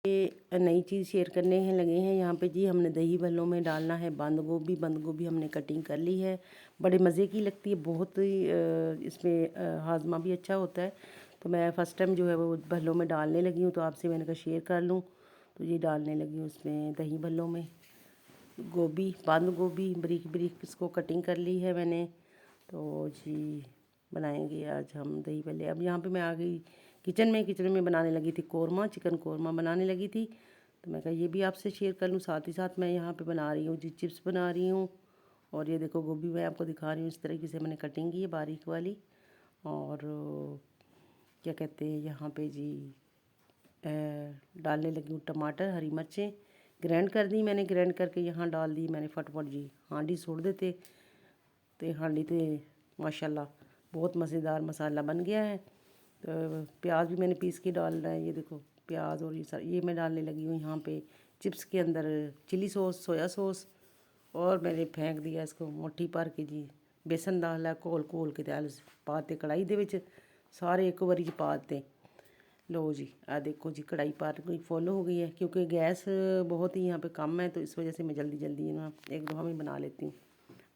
ये नई चीज़ शेयर करने हैं लगे हैं यहाँ पे जी। हमने दही भल्लों में डालना है बंद गोभी हमने कटिंग कर ली है। बड़े मज़े की लगती है, बहुत ही इसमें हाजमा भी अच्छा होता है। तो मैं फ़र्स्ट टाइम जो है वो भल्लों में डालने लगी हूँ, तो आपसे मैंने कहा शेयर कर लूँ। तो ये डालने लगी हूँ उसमें दही भल्लों में बंद गोभी बारीक बारीक इसको कटिंग कर ली है मैंने। तो जी बनाएंगे आज हम दही भल्ले। अब यहाँ पे मैं आ गई किचन में बनाने लगी थी कौरमा, चिकन कौरमा बनाने लगी थी। तो मैं कहा ये भी आपसे शेयर कर लूँ। साथ ही साथ मैं यहाँ पे बना रही हूँ जी चिप्स बना रही हूँ। और ये देखो गोभी मैं आपको दिखा रही हूँ, इस तरीके से मैंने कटिंग की है बारीक वाली। और क्या कहते हैं यहाँ पे जी डालने लगी हूँ टमाटर, हरी मिर्चें ग्राइंड कर दी मैंने। ग्राइंड करके यहाँ डाल दी मैंने फटफट जी। हांडी छोड़ देते तो हांडी तो माशाल्लाह बहुत मज़ेदार मसाला बन गया है। तो प्याज भी मैंने पीस के डालना है, ये देखो प्याज। और ये मैं डालने लगी हूँ यहाँ पे चिप्स के अंदर चिली सॉस, सोया सॉस। और मैंने फेंक दिया इसको मुट्ठी भर के जी। बेसन डाला घोल के तेल पाते कढ़ाई दे विच, सारे एक बारी च पाते। लो जी आ देखो जी कढ़ाई पार गई, फुल हो गई है क्योंकि गैस बहुत ही यहाँ पे कम है, तो इस वजह से मैं जल्दी जल्दी ना एक दफ़ा में बना लेती हूँ।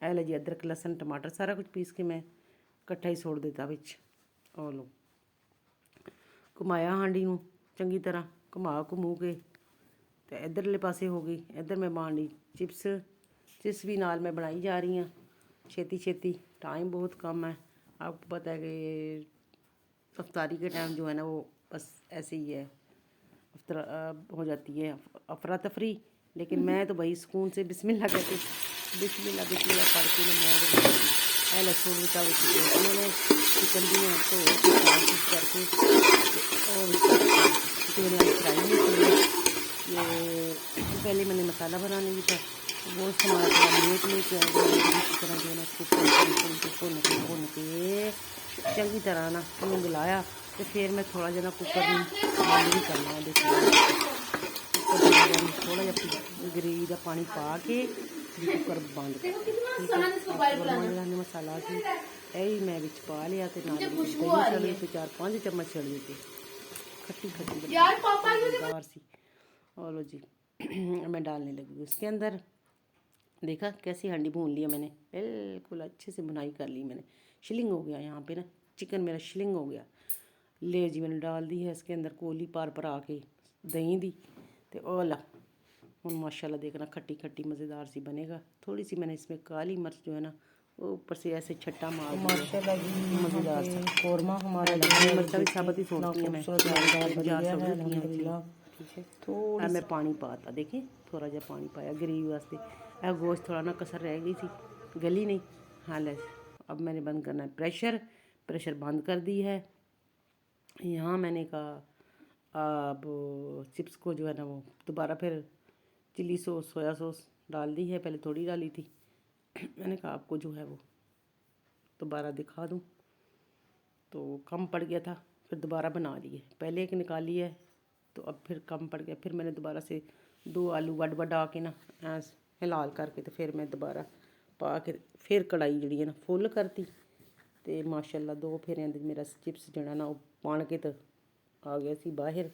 ऐ लो जी अदरक लहसुन टमाटर सारा कुछ पीस के मैं इकट्ठा ही छोड़ देता विच। और लो घुमाया हांडी नूं चंगी तरह घुमा घुमू के तो इधरले पासे हो गई। इधर मैं बना ली चिप्स भी नाल मैं बनाई जा रही हूँ छेती छेती। टाइम बहुत कम है, आपको पता है कि अफ्तारी के टाइम जो है ना वो बस ऐसे ही है, हो जाती है अफरा तफरी। लेकिन मैं तो भाई सुकून से बिस्मिल्लाह कहते बिस्मिल्लाह पढ़ के मैं पहले छोड़ देता मैंने चिकन भी है तो करके और मैंने फ्राई नहीं किया। ये पहले मैंने मसाला बनाने की था, वो हमारा थोड़ा लेट लेके आ गया। इस तरह जो है ना उसको भुन के चंगी तरह ना मैंने मिलाया। तो फिर मैं थोड़ा जरा कुकर में बंद भी करना है। देखिए थोड़ा जहा ग्रेवी का पानी पा के कुकर बंद कर मसाला सी यही मैं विच पा लिया। तो नाल 4-5 चम्मच चढ़ देते खट्टी मज़ेदार सी। और लो जी मैं डालने लगी उसके अंदर। देखा कैसी हांडी भून लिया मैंने, बिल्कुल अच्छे से बुनाई कर ली मैंने। शिलिंग हो गया यहाँ पे ना, चिकन मेरा शिलिंग हो गया। ले जी मैंने डाल दी है इसके अंदर कोली पर आके दही दी। तो ओ ला हूँ माशाल्लाह देखना खट्टी खट्टी मज़ेदार सी बनेगा। थोड़ी सी मैंने इसमें काली मिर्च जो है ना वो ऊपर से ऐसे छट्टा मार माशाल्लाह जी मज़ेदार सा कौरमा हमारा। मिर्चा भी साबुत ही छोड़ती है मैं, ठीक है। थोड़ा मैं पानी पाता, देखें थोड़ा जहा पानी पाया ग्रेवी वास्ते। यह गोश्त थोड़ा ना कसर रह गई थी, गली नहीं। हाँ ले अब मैंने बंद करना है प्रेशर बंद कर दी है। यहाँ मैंने कहा अब चिप्स को जो है ना वो दोबारा फिर चिली सॉस सोया सॉस डाल दी है, पहले थोड़ी डाली थी। मैंने कहा आपको जो है वो दोबारा दिखा दूँ, तो कम पड़ गया था फिर दोबारा बना लिए। पहले एक निकाली है तो अब फिर कम पड़ गया, फिर मैंने दोबारा से 2 आलू वड आके ना हिलाल करके तो फिर मैं दोबारा पा के फिर कढ़ाई जी है ना फुल करती। तो माशाल्लाह 2 फेरियां मेरा चिप्स जो है ना वो बन के तो आ गया सी बाहर।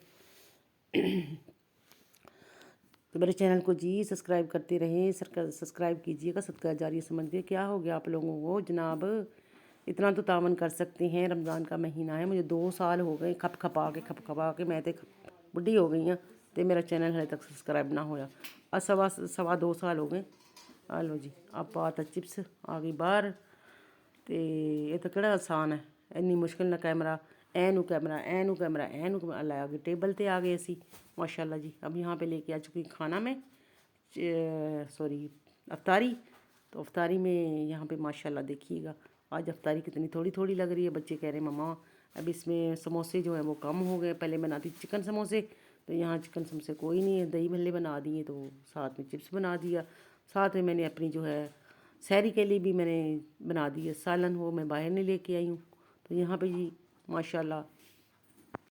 तो मेरे चैनल को जी सब्सक्राइब करते रहें, सब्सक्राइब कीजिएगा, सदका जारी समझिए। क्या हो गया आप लोगों को जनाब, इतना तो तावन कर सकते हैं। रमज़ान का महीना है, मुझे 2 साल हो गए खप खपा के मैं तो बुढ़ी हो गई हाँ। तो मेरा चैनल हले तक सब्सक्राइब ना होया। सवा 2 साल हो गए। आ लो जी आप पाता चिप्स आ गई बाहर। तो ये तो केड़ा आसान है, इन्नी मुश्किल ना कैमरा ऐनू ला आ गए टेबल ते आ गए असी माशाल्लाह जी। अब यहाँ पे लेके आ चुकी खाना में सॉरी अफ्तारी। तो अफ्तारी में यहाँ पे माशाल्लाह देखिएगा आज अफ्तारी कितनी थोड़ी थोड़ी लग रही है। बच्चे कह रहे हैं मम्मा अब इसमें समोसे जो है वो कम हो गए, पहले बनाती चिकन समोसे, तो यहाँ चिकन समोसे कोई नहीं है। दही भल्ले बना दिए, तो साथ में चिप्स बना दिया। साथ में मैंने अपनी जो है सहरी के लिए भी मैंने बना दी है सालन, वो मैं बाहर नहीं लेके आई हूँ। तो यहाँ पे जी माशाल्लाह